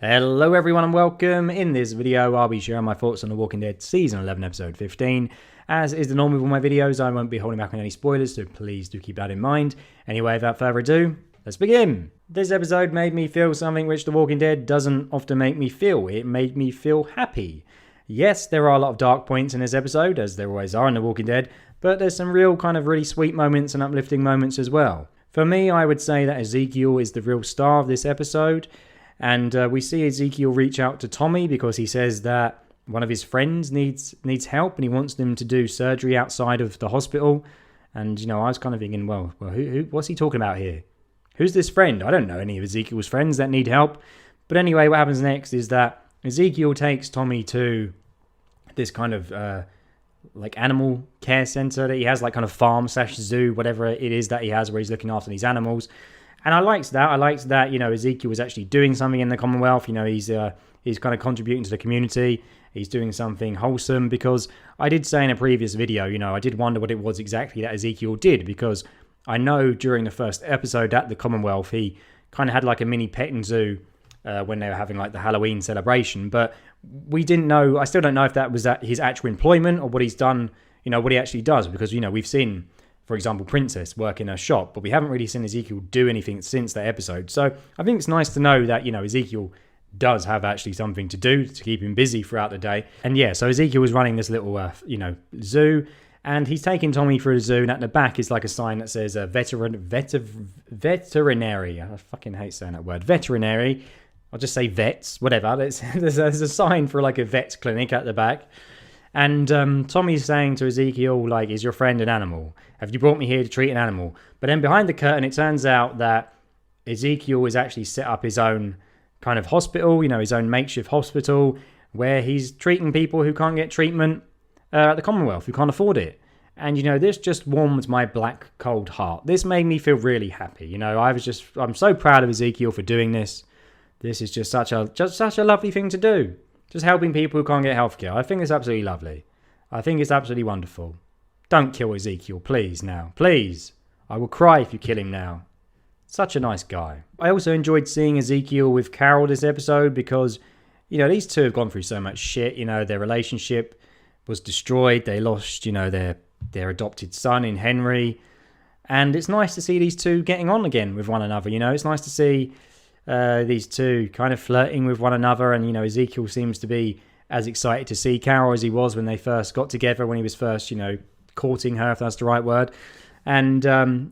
Hello everyone and welcome. In this video I'll be sharing my thoughts on The Walking Dead Season 11 Episode 15. As is the norm with all my videos, I won't be holding back on any spoilers, so please do keep that in mind. Anyway, without further ado, let's begin. This episode made me feel something which The Walking Dead doesn't often make me feel. It made me feel happy. Yes, there are a lot of dark points in this episode, as there always are in The Walking Dead, but there's some real really sweet moments and uplifting moments as well. For me, I would say that Ezekiel is the real star of this episode. And we see Ezekiel reach out to Tommy because he says that one of his friends needs help and he wants them to do surgery outside of the hospital. And, you know, I was kind of thinking, well, what's he talking about here? Who's this friend? I don't know any of Ezekiel's friends that need help. But anyway, what happens next is that Ezekiel takes Tommy to this kind of like animal care center that he has, like kind of farm/zoo, whatever it is that he has where he's looking after these animals. And I liked that, you know, Ezekiel was actually doing something in the Commonwealth. You know, he's kind of contributing to the community. He's doing something wholesome, because I did say in a previous video, you know, I did wonder what it was exactly that Ezekiel did, because I know during the first episode at the Commonwealth, he kind of had like a mini petting zoo when they were having like the Halloween celebration. But we didn't know, I still don't know if that was his actual employment or what he's done, you know, what he actually does, because, you know, we've seen, for example, Princess work in a shop, but we haven't really seen Ezekiel do anything since that episode. So I think it's nice to know that, you know, Ezekiel does have actually something to do to keep him busy throughout the day. And yeah, so Ezekiel was running this little, zoo, and he's taking Tommy through the zoo, and at the back is like a sign that says veterinary. I fucking hate saying that word. Veterinary. I'll just say vets, whatever. There's a sign for like a vet clinic at the back. And Tommy's saying to Ezekiel, like, is your friend an animal? Have you brought me here to treat an animal? But then behind the curtain, it turns out that Ezekiel has actually set up his own kind of hospital, you know, his own makeshift hospital, where he's treating people who can't get treatment at the Commonwealth, who can't afford it. And, you know, this just warmed my black, cold heart. This made me feel really happy. You know, I'm so proud of Ezekiel for doing this. This is just such a lovely thing to do. Just helping people who can't get healthcare. I think it's absolutely lovely. I think it's absolutely wonderful. Don't kill Ezekiel, please, now. Please. I will cry if you kill him now. Such a nice guy. I also enjoyed seeing Ezekiel with Carol this episode because, you know, these two have gone through so much shit. You know, their relationship was destroyed. They lost, you know, their adopted son in Henry. And it's nice to see these two getting on again with one another. You know, it's nice to see these two kind of flirting with one another, and, you know, Ezekiel seems to be as excited to see Carol as he was when they first got together, when he was first, you know, courting her, if that's the right word. And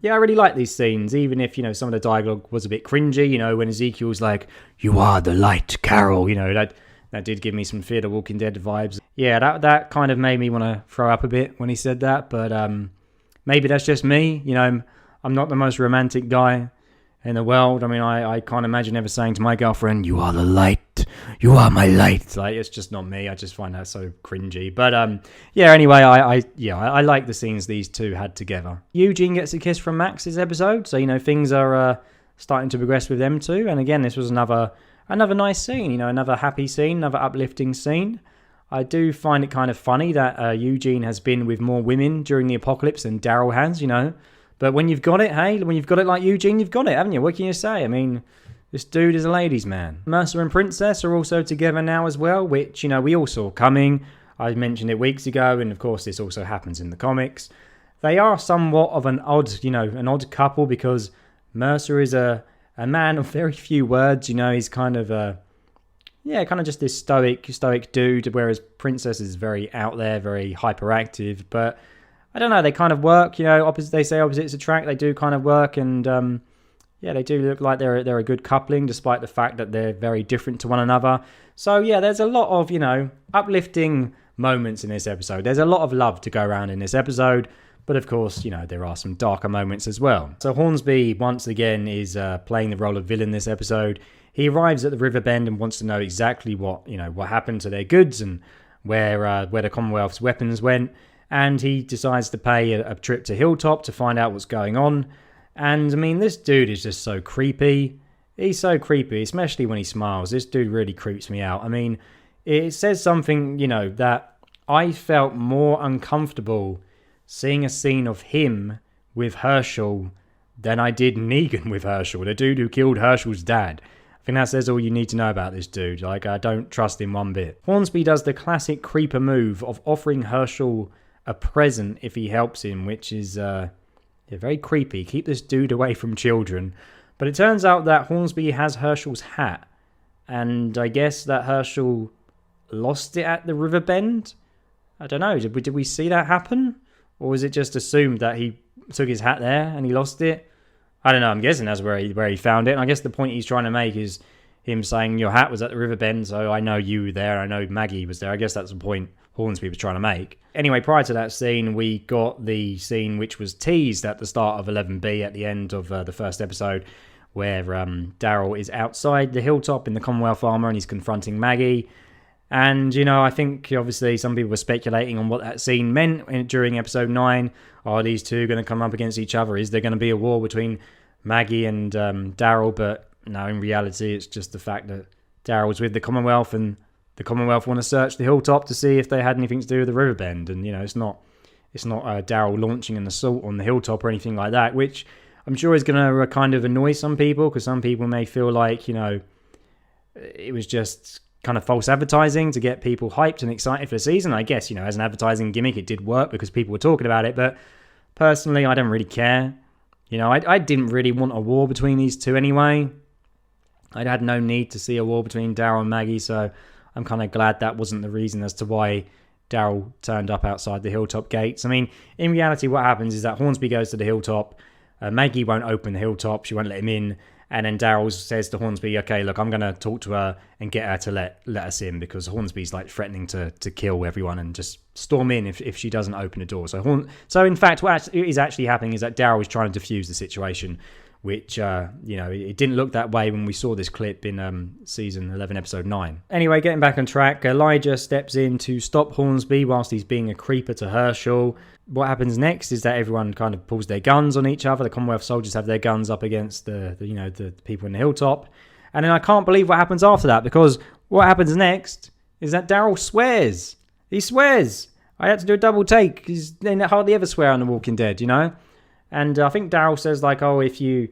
yeah, I really like these scenes, even if, you know, some of the dialogue was a bit cringy. You know, when Ezekiel's like, "You are the light, Carol," you know, that did give me some Fear the Walking Dead vibes. Yeah, that kind of made me want to throw up a bit when he said that, but maybe that's just me. You know, I'm not the most romantic guy in the world. I mean, I can't imagine ever saying to my girlfriend, "You are the light, you are my light." Like, it's just not me. I just find that so cringy. But yeah, anyway, I like the scenes these two had together. Eugene gets a kiss from Max this episode, so, you know, things are starting to progress with them too. And again, this was another nice scene, you know, another happy scene, another uplifting scene. I do find it kind of funny that Eugene has been with more women during the apocalypse than Daryl has, you know. But when you've got it, hey, when you've got it like Eugene, you've got it, haven't you? What can you say? I mean, this dude is a ladies' man. Mercer and Princess are also together now as well, which, you know, we all saw coming. I mentioned it weeks ago, and of course this also happens in the comics. They are somewhat of an odd couple, because Mercer is a man of very few words. You know, he's kind of just this stoic dude, whereas Princess is very out there, very hyperactive. But I don't know, they kind of work, you know, they say opposites attract, they do kind of work, and yeah, they do look like they're a good coupling, despite the fact that they're very different to one another. So yeah, there's a lot of, you know, uplifting moments in this episode. There's a lot of love to go around in this episode, but of course, you know, there are some darker moments as well. So Hornsby, once again, is playing the role of villain this episode. He arrives at the river bend and wants to know exactly what happened to their goods and where the Commonwealth's weapons went. And he decides to pay a trip to Hilltop to find out what's going on. And, I mean, this dude is just so creepy. He's so creepy, especially when he smiles. This dude really creeps me out. I mean, it says something, you know, that I felt more uncomfortable seeing a scene of him with Herschel than I did Negan with Herschel, the dude who killed Herschel's dad. think that says all you need to know about this dude. Like, I don't trust him one bit. Hornsby does the classic creeper move of offering Herschel a present if he helps him, which is very creepy. Keep this dude away from children. But it turns out that Hornsby has Herschel's hat, and I guess that Herschel lost it at the river bend. I don't know. Did we see that happen? Or was it just assumed that he took his hat there and he lost it? I don't know. I'm guessing that's where he found it. And I guess the point he's trying to make is him saying your hat was at the river bend, so I know you were there. I know Maggie was there. I guess that's the point Hornsby was trying to make. Anyway, prior to that scene, we got the scene which was teased at the start of 11B at the end of the first episode, where Daryl is outside the Hilltop in the Commonwealth armor and he's confronting Maggie. And, I think obviously some people were speculating on what that scene meant during episode 9. Are these two going to come up against each other? Is there going to be a war between Maggie and Daryl? But no, in reality, it's just the fact that Daryl was with the Commonwealth and the Commonwealth want to search the Hilltop to see if they had anything to do with the riverbend. And, it's not Daryl launching an assault on the Hilltop or anything like that, which I'm sure is going to kind of annoy some people, because some people may feel like, it was just kind of false advertising to get people hyped and excited for the season. I guess, as an advertising gimmick, it did work because people were talking about it. But personally, I don't really care. I didn't really want a war between these two anyway. I had no need to see a war between Daryl and Maggie, so I'm kind of glad that wasn't the reason as to why Daryl turned up outside the Hilltop gates. I mean, in reality, what happens is that Hornsby goes to the Hilltop. Maggie won't open the Hilltop. She won't let him in. And then Daryl says to Hornsby, okay, look, I'm going to talk to her and get her to let us in, because Hornsby's like threatening to kill everyone and just storm in if she doesn't open the door. So in fact, what is actually happening is that Daryl is trying to defuse the situation, which, it didn't look that way when we saw this clip in season 11, episode 9. Anyway, getting back on track, Elijah steps in to stop Hornsby whilst he's being a creeper to Herschel. What happens next is that everyone kind of pulls their guns on each other. The Commonwealth soldiers have their guns up against the people in the Hilltop. And then I can't believe what happens after that, because what happens next is that Daryl swears. He swears. I had to do a double take, because they hardly ever swear on The Walking Dead, And I think Daryl says, like, oh, if you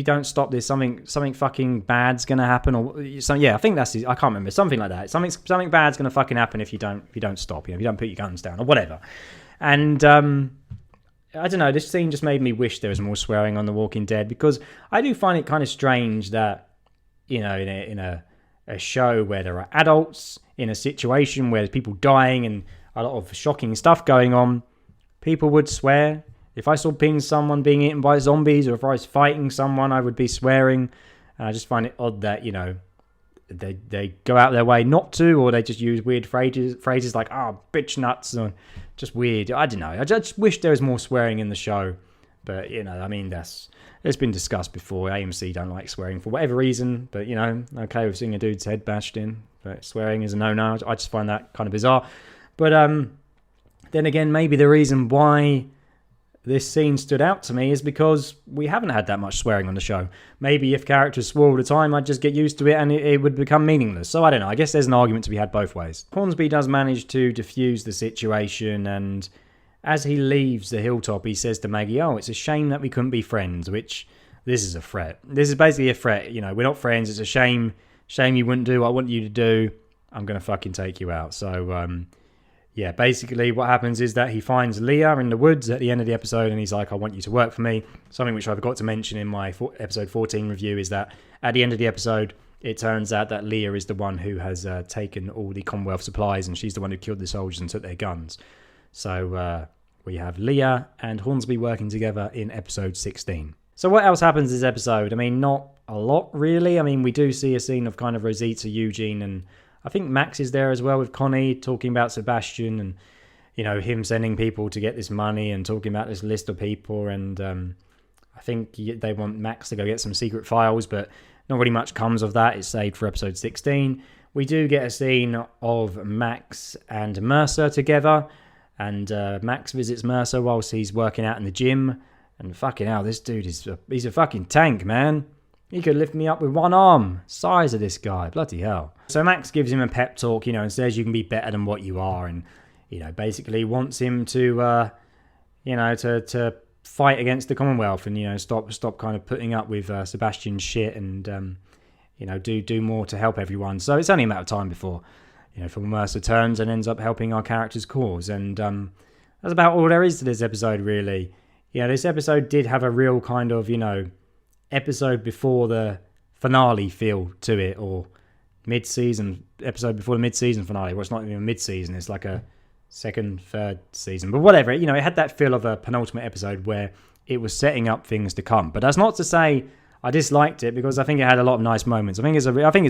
don't stop this, something fucking bad's gonna happen, or so. Yeah, I think that's. I can't remember, something like that. Something bad's gonna fucking happen if you don't stop. If you don't put your guns down or whatever. And I don't know. This scene just made me wish there was more swearing on The Walking Dead, because I do find it kind of strange that in a show where there are adults, in a situation where there's people dying and a lot of shocking stuff going on, people would swear. If I saw someone being eaten by zombies, or if I was fighting someone, I would be swearing. And I just find it odd that, they go out their way not to, or they just use weird phrases like, bitch nuts, or just weird. I don't know. I just wish there was more swearing in the show. But, it's been discussed before. AMC don't like swearing for whatever reason. But, okay with seeing a dude's head bashed in. But swearing is a no-no. I just find that kind of bizarre. But then again, maybe the reason why this scene stood out to me is because we haven't had that much swearing on the show. Maybe if characters swore all the time, I'd just get used to it and it would become meaningless. So I don't know. I guess there's an argument to be had both ways. Hornsby does manage to defuse the situation, and as he leaves the Hilltop, he says to Maggie, oh, it's a shame that we couldn't be friends, which this is a threat. This is basically a threat. We're not friends. It's a shame. Shame you wouldn't do what I want you to do. I'm going to fucking take you out. So, yeah, basically what happens is that he finds Leah in the woods at the end of the episode, and he's like, I want you to work for me. Something which I forgot to mention in my episode 14 review is that at the end of the episode, it turns out that Leah is the one who has taken all the Commonwealth supplies, and she's the one who killed the soldiers and took their guns. So we have Leah and Hornsby working together in episode 16. So what else happens this episode? I mean, not a lot, really. I mean, we do see a scene of kind of Rosita, Eugene, and I think Max is there as well with Connie, talking about Sebastian and, him sending people to get this money and talking about this list of people. And I think they want Max to go get some secret files, but not really much comes of that. It's saved for episode 16. We do get a scene of Max and Mercer together, and Max visits Mercer whilst he's working out in the gym. And fucking hell, this dude he's a fucking tank, man. He could lift me up with one arm. Size of this guy. Bloody hell. So Max gives him a pep talk, and says you can be better than what you are. And, basically wants him to, to fight against the Commonwealth and, stop kind of putting up with Sebastian's shit and, do more to help everyone. So it's only a matter of time before, Phil Mercer turns and ends up helping our character's cause. And that's about all there is to this episode, really. This episode did have a real kind of, episode before the finale feel to it, or mid-season episode before the mid-season finale. Well, it's not even mid-season, it's like a second, third season, but whatever. It had that feel of a penultimate episode where it was setting up things to come. But that's not to say I disliked it, because I think it had a lot of nice moments. I think it's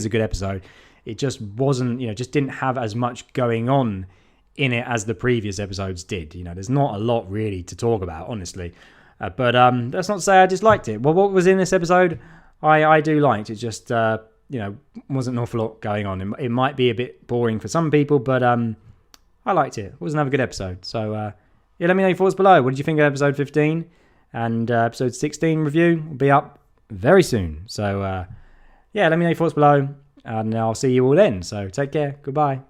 a good episode. It just wasn't, just didn't have as much going on in it as the previous episodes did. There's not a lot really to talk about, honestly. But that's not to say I disliked it. Well, what was in this episode, I do like. It just, wasn't an awful lot going on. It might be a bit boring for some people, but I liked it. It was another good episode. So, let me know your thoughts below. What did you think of episode 15? And episode 16 review will be up very soon. So, let me know your thoughts below. And I'll see you all then. So, take care. Goodbye.